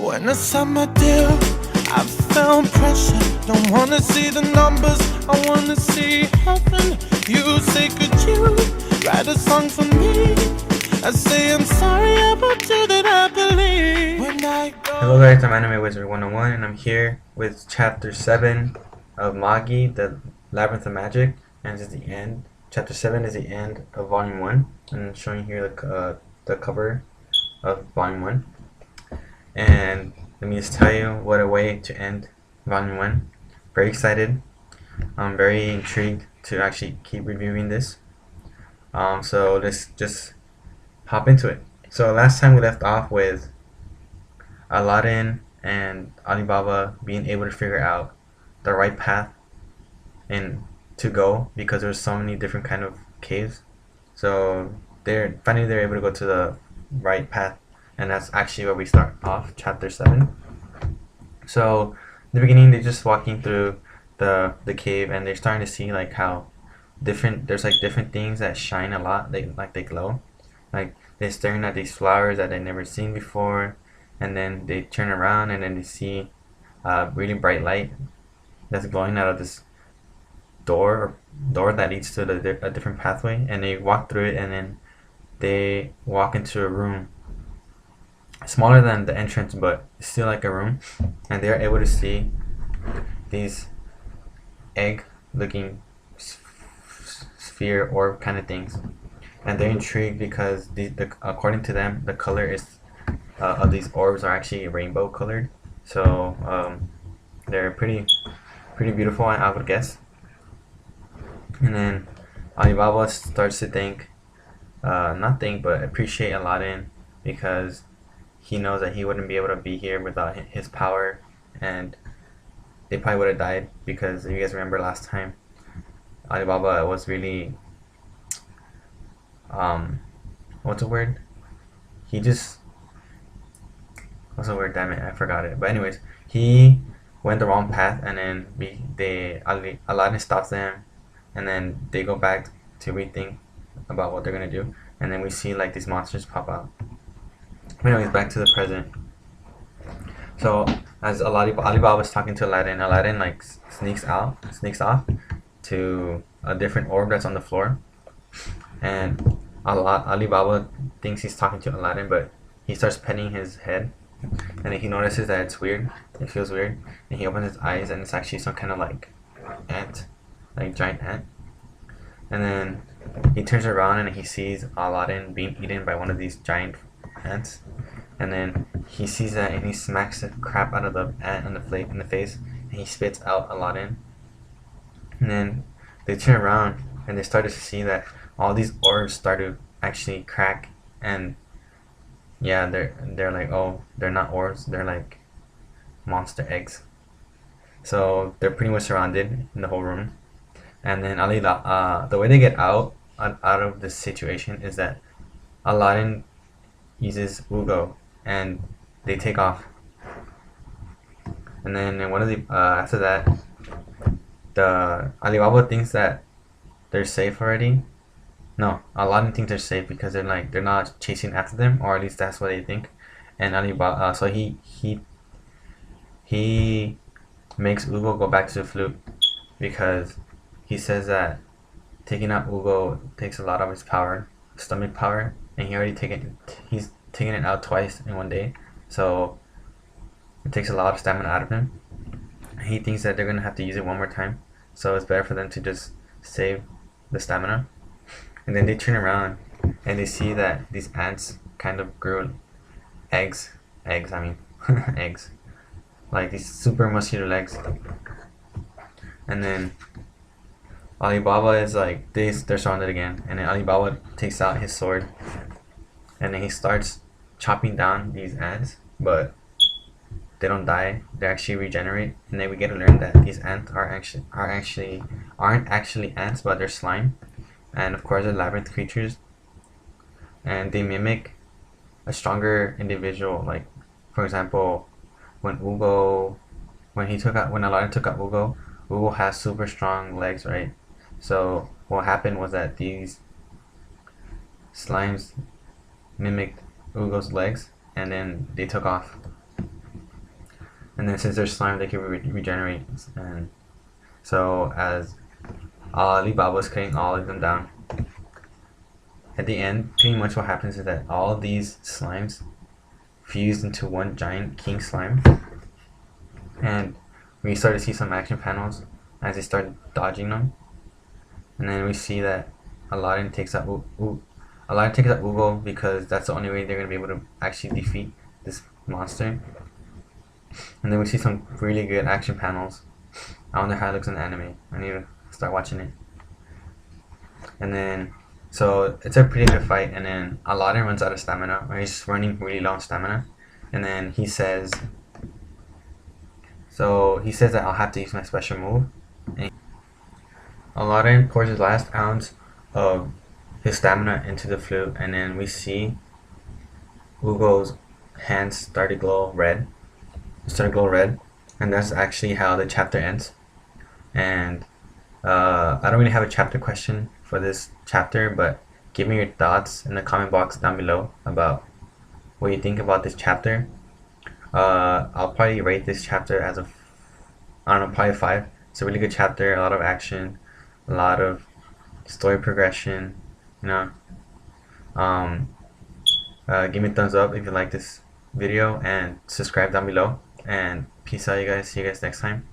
When I signed my deal, I felt pressure. Don't wanna see the numbers, I wanna see heaven. You say, could you write a song for me? I say, I'm sorry about you that I believe. When I go. Hello guys, I'm Anime Wizard 101 and I'm here with chapter 7 of Magi, the Labyrinth of Magic, and this is the end. Chapter 7 is the end of volume 1, and I'm showing here the cover of volume 1. And let me just tell you, what a way to end volume 1. Very excited. I'm very intrigued to actually keep reviewing this. So let's just hop into it. So last time we left off with Aladdin and Alibaba being able to figure out the right path and to go, because there's so many different kind of caves. So they're able to go to the right path, and that's actually where we start off chapter 7. So in the beginning, they're just walking through the cave, and they're starting to see like how there's like different things that shine a lot. They glow, like they're staring at these flowers that they've never seen before, and then they turn around and then they see really bright light that's glowing out of this door that leads to a different pathway, and they walk through it, and then they walk into a room smaller than the entrance, but still like a room, and they're able to see these egg looking sphere orb kind of things, and they're intrigued because according to them, the color is of these orbs are actually rainbow colored. So they're pretty beautiful, I would guess. And then Alibaba starts to think, not think, but appreciate Aladdin, because he knows that he wouldn't be able to be here without his power, and they probably would have died, because if you guys remember last time, Alibaba was really what's the word? What's the word? Damn it, I forgot it. But anyways, he went the wrong path, and then Aladdin stops them, and then they go back to rethink about what they're gonna do, and then we see like these monsters pop out. Anyways, back to the present. So as Alibaba was talking to Aladdin, Aladdin like sneaks off to a different orb that's on the floor, and Alibaba thinks he's talking to Aladdin, but he starts petting his head, and then he notices that it's weird. It feels weird, and he opens his eyes, and it's actually some kind of like ant, like giant ant. And then he turns around and he sees Aladdin being eaten by one of these giant ants. And then he sees that, and he smacks the crap out of the ant in the face, and he spits out Aladdin. And then they turn around and they start to see that all these orbs start to actually crack, and yeah, they're like, oh, they're not orbs, they're like monster eggs. So they're pretty much surrounded in the whole room. And then the way they get out of this situation is that Aladdin uses Ugo, and they take off. And then after that, the Alibaba thinks that they're safe already. No, Aladdin thinks they're safe because they're not chasing after them, or at least that's what they think. And Alibaba, so he makes Ugo go back to the flute, because he says that taking out Ugo takes a lot of his power, stomach power, and he's taken it out twice in one day, so it takes a lot of stamina out of him. He thinks that they're gonna have to use it one more time, so it's better for them to just save the stamina. And then they turn around and they see that these ants kind of grew eggs, eggs, like these super muscular legs. And then Alibaba is like, they're surrounded again, and then Alibaba takes out his sword, and then he starts chopping down these ants, but they don't die, they actually regenerate. And then we get to learn that these ants aren't actually ants, but they're slime, and of course they're labyrinth creatures, and they mimic a stronger individual. Like, for example, when Aladdin took out Ugo has super strong legs, right? So what happened was that these slimes mimicked Ugo's legs, and then they took off. and then since they're slime, they can regenerate. And so as Alibaba was cutting all of them down, at the end, pretty much what happens is that all of these slimes fused into one giant king slime, and we start to see some action panels as they start dodging them, and then we see that Aladdin takes out Ugo because that's the only way they're gonna be able to actually defeat this monster. And then we see some really good action panels. I wonder how it looks in the anime. I need to start watching it. And then, so it's a pretty good fight. And then Aladdin runs out of stamina, or he's running really low on stamina. And then he says that I'll have to use my special move. And Aladdin pours his last ounce of his stamina into the flute, and then we see Ugo's hands start to glow red. And that's actually how the chapter ends. And I don't really have a chapter question for this chapter, but give me your thoughts in the comment box down below about what you think about this chapter. I'll probably rate this chapter as a, I don't know, probably 5. It's a really good chapter, a lot of action, a lot of story progression, you know. Give me a thumbs up if you like this video, and subscribe down below. And peace out, you guys. See you guys next time.